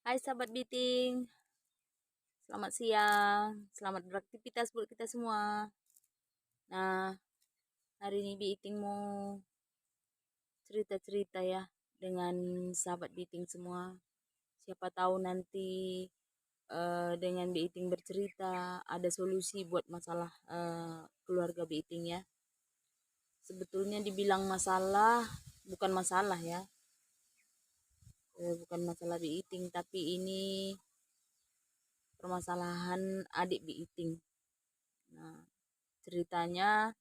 Hai sahabat Biting, selamat siang, selamat beraktivitas buat kita semua. Nah, hari ini Biting mau cerita-cerita ya dengan sahabat Biting semua. Siapa tahu nanti dengan Biting bercerita ada solusi buat masalah keluarga Biting ya. Sebetulnya dibilang masalah, bukan masalah ya. Bukan masalah Biting, tapi ini permasalahan adik Biting. Nah, ceritanya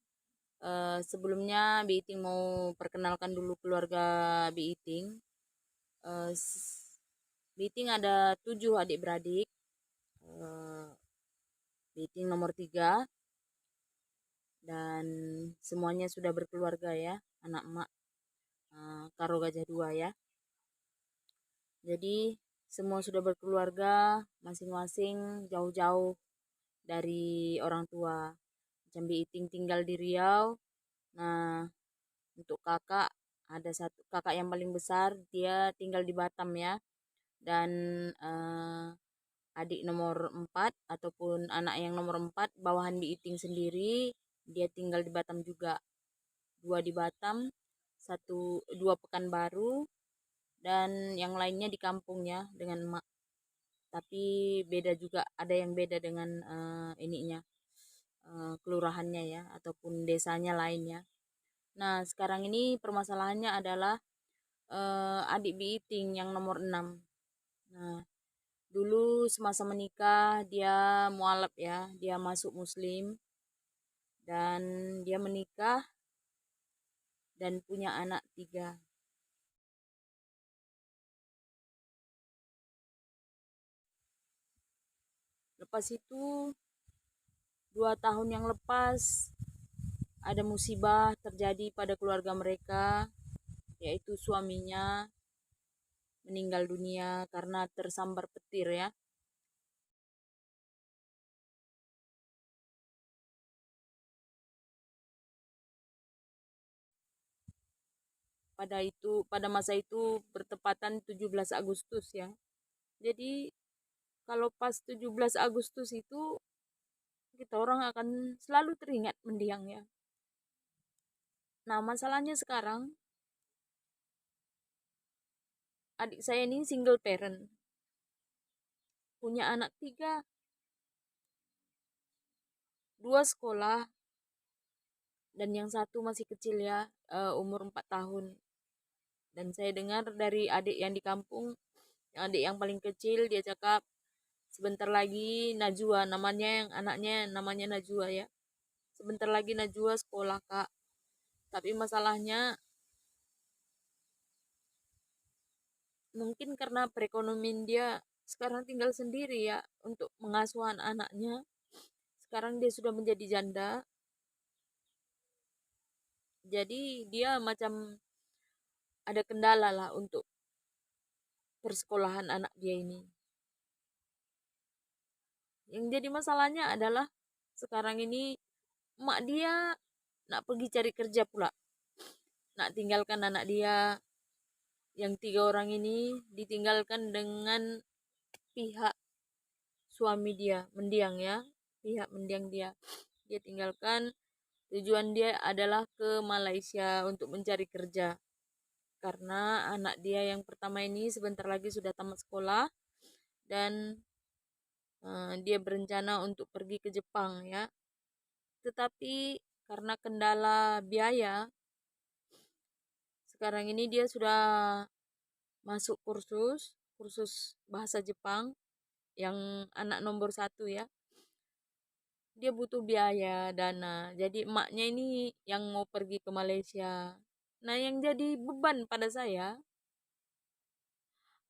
sebelumnya Bi Iting mau perkenalkan dulu keluarga Bi Iting. Bi Iting ada 7 adik beradik. Bi Iting nomor 3 dan semuanya sudah berkeluarga ya, anak emak karo gajah 2 ya. Jadi semua sudah berkeluarga masing-masing jauh-jauh dari orang tua. Macam Bi Iting tinggal di Riau. Nah, untuk kakak ada satu kakak yang paling besar dia tinggal di Batam ya, dan adik nomor 4 ataupun anak yang nomor 4 bawahan Bi Iting sendiri dia tinggal di Batam juga, 2 di Batam, 2 Pekanbaru, dan yang lainnya di kampung ya dengan emak. Tapi beda juga, ada yang beda dengan kelurahannya ya ataupun desanya lainnya. Nah, sekarang ini permasalahannya adalah adik Bi Iting yang nomor 6. Nah, dulu semasa menikah dia mualaf ya, dia masuk muslim dan dia menikah dan punya anak 3. Lepas itu 2 tahun yang lepas ada musibah terjadi pada keluarga mereka, yaitu suaminya meninggal dunia karena tersambar petir ya. Pada masa itu bertepatan 17 Agustus ya. Jadi kalau pas 17 Agustus itu kita orang akan selalu teringat mendiang ya. Nah, masalahnya sekarang adik saya ini single parent. Punya anak 3, 2 sekolah, dan yang satu masih kecil ya, umur 4 tahun. Dan saya dengar dari adik yang di kampung, adik yang paling kecil dia cakap sebentar lagi Najwa, namanya Najwa ya. Sebentar lagi Najwa sekolah, Kak. Tapi masalahnya mungkin karena perekonomian dia sekarang tinggal sendiri ya untuk mengasuh anaknya. Sekarang dia sudah menjadi janda. Jadi dia macam ada kendala lah untuk persekolahan anak dia ini. Yang jadi masalahnya adalah sekarang ini mak dia nak pergi cari kerja pula. Nak tinggalkan anak dia yang 3 orang ini, ditinggalkan dengan pihak suami dia, mendiang ya. Pihak mendiang dia. Dia tinggalkan, tujuan dia adalah ke Malaysia untuk mencari kerja. Karena anak dia yang pertama ini sebentar lagi sudah tamat sekolah dan dia berencana untuk pergi ke Jepang ya. Tetapi karena kendala biaya, sekarang ini dia sudah masuk kursus bahasa Jepang yang anak nomor 1 ya. Dia butuh biaya, dana. Jadi emaknya ini yang mau pergi ke Malaysia. Nah, yang jadi beban pada saya,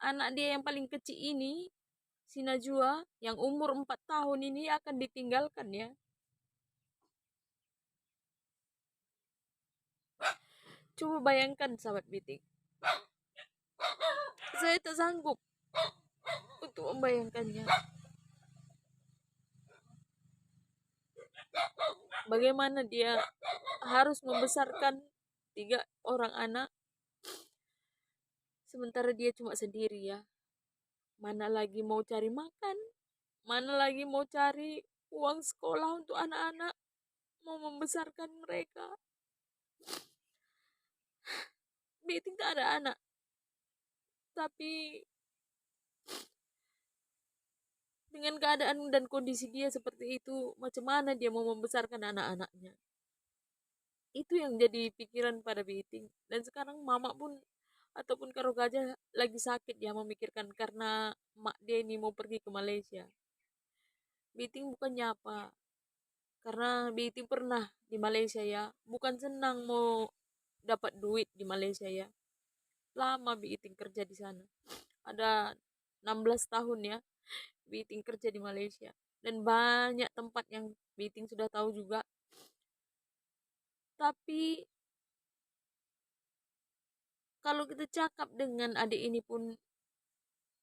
anak dia yang paling kecil ini, si Najwa, yang umur 4 tahun ini akan ditinggalkan ya. Coba bayangkan sahabat Bitik. Saya tak sanggup untuk membayangkannya. Bagaimana dia harus membesarkan 3 orang anak sementara dia cuma sendiri ya. Mana lagi mau cari makan, mana lagi mau cari uang sekolah untuk anak-anak, mau membesarkan mereka. Beting tak ada anak, tapi dengan keadaan dan kondisi dia seperti itu, macam mana dia mau membesarkan anak-anaknya? Itu yang jadi pikiran pada Beting. Dan sekarang mama pun ataupun Karo Gajah lagi sakit ya memikirkan karena mak dia ini mau pergi ke Malaysia. Beting bukan nyapa, karena Beting pernah di Malaysia ya, bukan senang mau dapat duit di Malaysia ya. Lama Beting kerja di sana. Ada 16 tahun ya Beting kerja di Malaysia. Dan banyak tempat yang Beting sudah tahu juga. Tapi kalau kita cakap dengan adik ini pun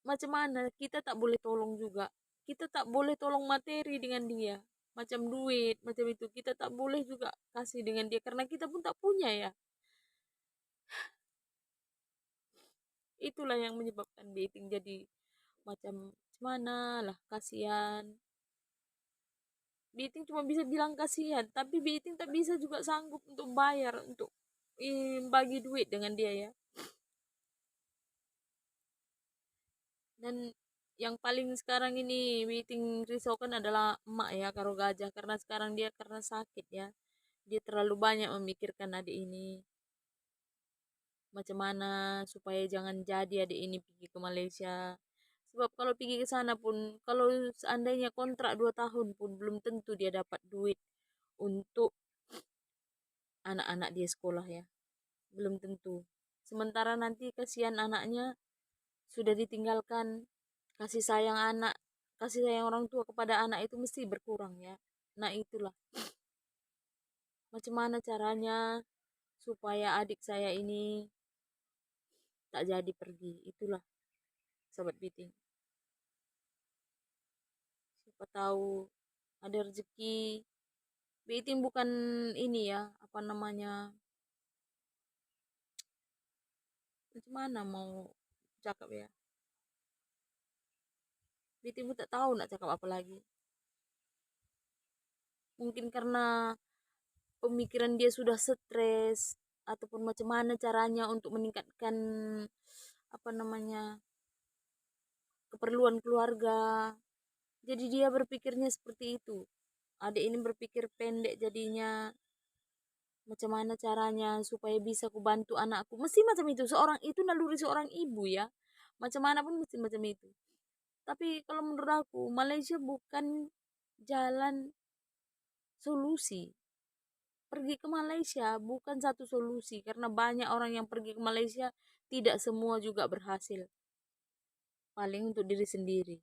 macam mana kita tak boleh tolong juga. Kita tak boleh tolong materi dengan dia. Macam duit, macam itu. Kita tak boleh juga kasih dengan dia karena kita pun tak punya ya. Itulah yang menyebabkan Beting jadi macam mana lah, kasihan. Beting cuma bisa bilang kasihan, tapi Beting tak bisa juga sanggup untuk bayar untuk bagi duit dengan dia ya. Dan yang paling sekarang ini Beting risaukan adalah emak ya, Karo Gajah, karena sekarang dia karena sakit ya. Dia terlalu banyak memikirkan adik ini. Macam mana supaya jangan jadi adik ini pergi ke Malaysia. Sebab kalau pergi ke sana pun, kalau seandainya kontrak 2 tahun pun belum tentu dia dapat duit untuk anak-anak dia sekolah ya. Belum tentu. Sementara nanti kasihan anaknya sudah ditinggalkan, kasih sayang anak, kasih sayang orang tua kepada anak itu mesti berkurang ya. Nah itulah. Macam mana caranya supaya adik saya ini tak jadi pergi. Itulah sahabat Biting. Siapa tahu ada rezeki. Biting bukan ini ya, apa namanya, macam mana mau cakap ya. Biting pun tak tahu nak cakap apa lagi. Mungkin karena pemikiran dia sudah stres ataupun macam mana caranya untuk meningkatkan apa namanya keperluan keluarga. Jadi dia berpikirnya seperti itu. Adik ini berpikir pendek jadinya macam mana caranya supaya bisa ku bantu anakku. Mesti macam itu. Seorang itu naluri seorang ibu ya. Macam mana pun mesti macam itu. Tapi kalau menurut aku Malaysia bukan jalan solusi. Pergi ke Malaysia bukan satu solusi karena banyak orang yang pergi ke Malaysia tidak semua juga berhasil. Paling untuk diri sendiri.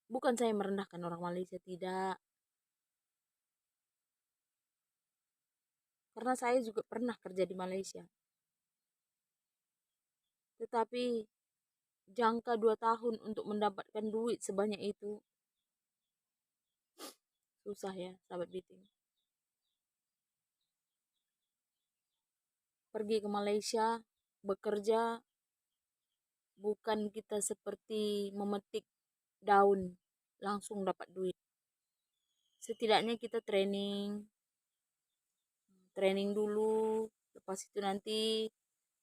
Bukan saya merendahkan orang Malaysia, tidak. Karena saya juga pernah kerja di Malaysia. Tetapi jangka 2 tahun untuk mendapatkan duit sebanyak itu susah ya, sahabat Biting. Pergi ke Malaysia, bekerja, bukan kita seperti memetik daun langsung dapat duit. Setidaknya kita training dulu, lepas itu nanti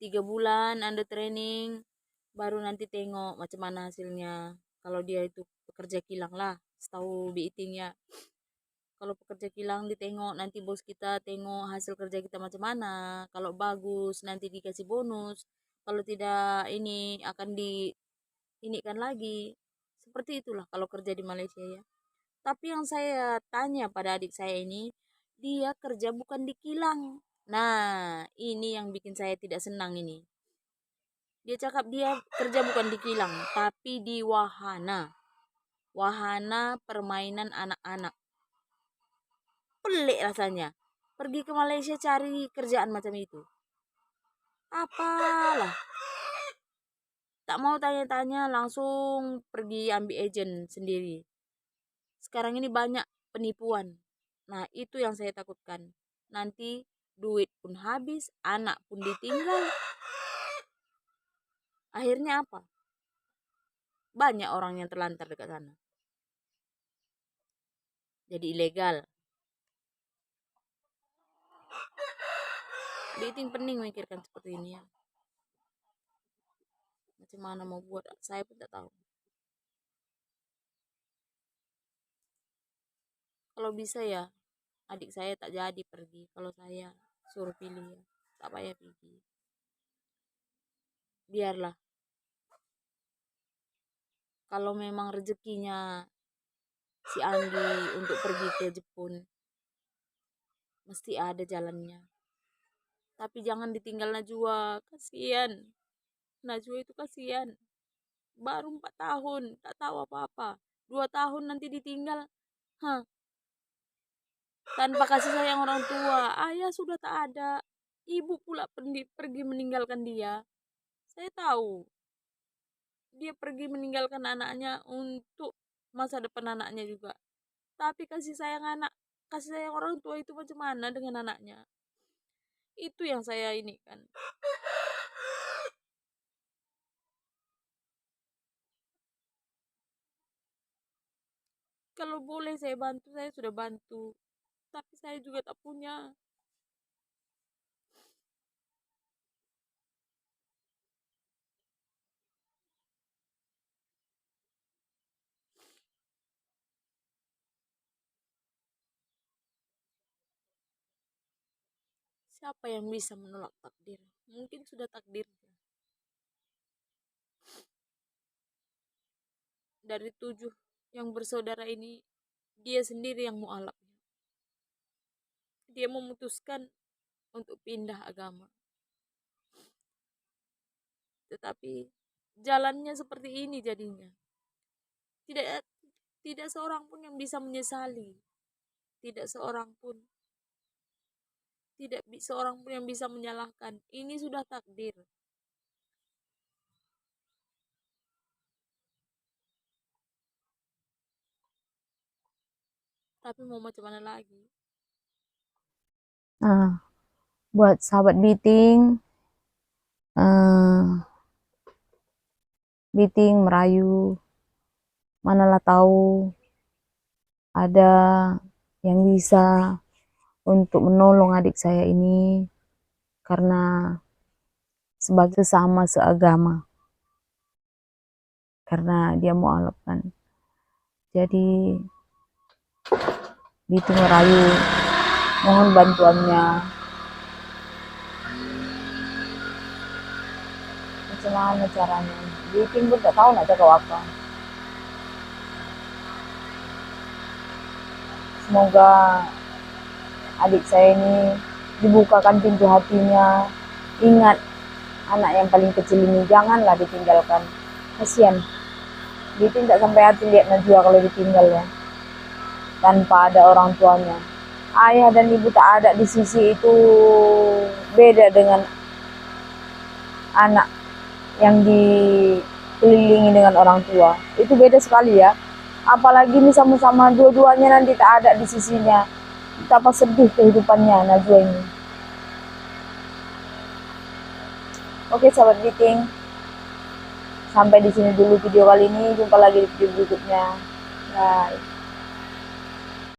3 bulan Anda training, baru nanti tengok macam mana hasilnya. Kalau dia itu pekerja kilang lah, setahu Biting ya. Kalau pekerja kilang ditengok, nanti bos kita tengok hasil kerja kita macam mana. Kalau bagus nanti dikasih bonus. Kalau tidak ini akan di ini kan lagi. Seperti itulah kalau kerja di Malaysia ya. Tapi yang saya tanya pada adik saya ini, dia kerja bukan di kilang. Nah, ini yang bikin saya tidak senang ini. Dia cakap dia kerja bukan di kilang, tapi di wahana. Wahana permainan anak-anak. Pelik rasanya. Pergi ke Malaysia cari kerjaan macam itu. Apalah. Tak mau tanya-tanya langsung pergi ambil agent sendiri. Sekarang ini banyak penipuan. Nah itu yang saya takutkan. Nanti duit pun habis, anak pun ditinggal. Akhirnya apa? banyak orang yang terlantar dekat sana. Jadi ilegal. Biting pening mikirkan seperti ini ya. Macam mana mau buat, saya pun tak tahu. Kalau bisa ya, adik saya tak jadi pergi. Kalau saya suruh pilih ya, tak payah pergi. Biarlah. Kalau memang rezekinya si Andi untuk pergi ke Jepun, mesti ada jalannya. Tapi jangan ditinggal Najwa, kasihan. Najwa itu kasihan. Baru 4 tahun, tak tahu apa-apa. 2 tahun nanti ditinggal. Tanpa kasih sayang orang tua. Ayah sudah tak ada. Ibu pula pergi meninggalkan dia. Saya tahu. Dia pergi meninggalkan anaknya untuk masa depan anaknya juga. Tapi kasih sayang orang tua itu macam mana dengan anaknya? Itu yang saya ini kan. Kalau boleh saya bantu, saya sudah bantu. Tapi saya juga tak punya. Siapa yang bisa menolak takdir? Mungkin sudah takdirnya. Dari 7 yang bersaudara ini, dia sendiri yang mualaf. Dia memutuskan untuk pindah agama. Tetapi jalannya seperti ini jadinya. Tidak seorang pun yang bisa menyesali. Tidak seorang pun yang bisa menyalahkan. Ini sudah takdir. Tapi mau macam mana lagi? Nah, buat sahabat Biting, Biting merayu, manalah tahu ada yang bisa untuk menolong adik saya ini karena sebagai sesama seagama, karena dia mualaf kan. Jadi Biting merayu, mohon bantuannya. Macam mana caranya? Biting pun tak tahu nak cakap apa. Semoga adik saya ini dibukakan pintu hatinya. Ingat, anak yang paling kecil ini janganlah ditinggalkan. Kasihan. Biting tak sampai hati lihat Najwa kalau ditinggal ya. Tanpa ada orang tuanya. Ayah dan ibu tak ada di sisi itu beda dengan anak yang dikelilingi dengan orang tua. Itu beda sekali ya. Apalagi ini sama-sama dua-duanya nanti tak ada di sisinya. Betapa sedih kehidupannya Najwa ini. Oke sahabat Biting, sampai di sini dulu video kali ini. Jumpa lagi di video berikutnya. Bye.